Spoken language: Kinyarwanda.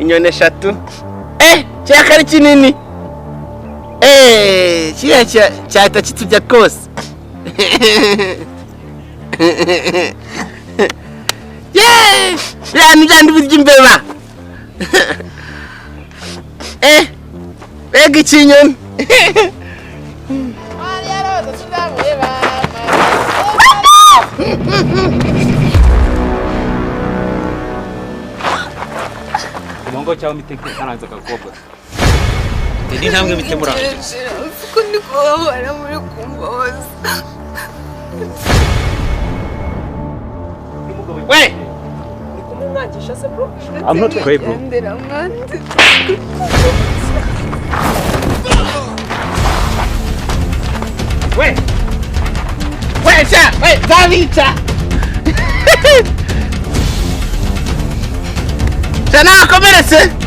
inyoni 3 cyakari kinini kiriya cyahita kitujya kose byandi birya imbeba bega ikinyoni Mongo cyangwa miteke karanza kakobwa. Ndi ntambwe mitemura. Uko ndiko bara muri kumboza. We! Nikumwangisha se bro. I'm not crazy bro. Ndera mwande. We! Zavita! Sana komeretse!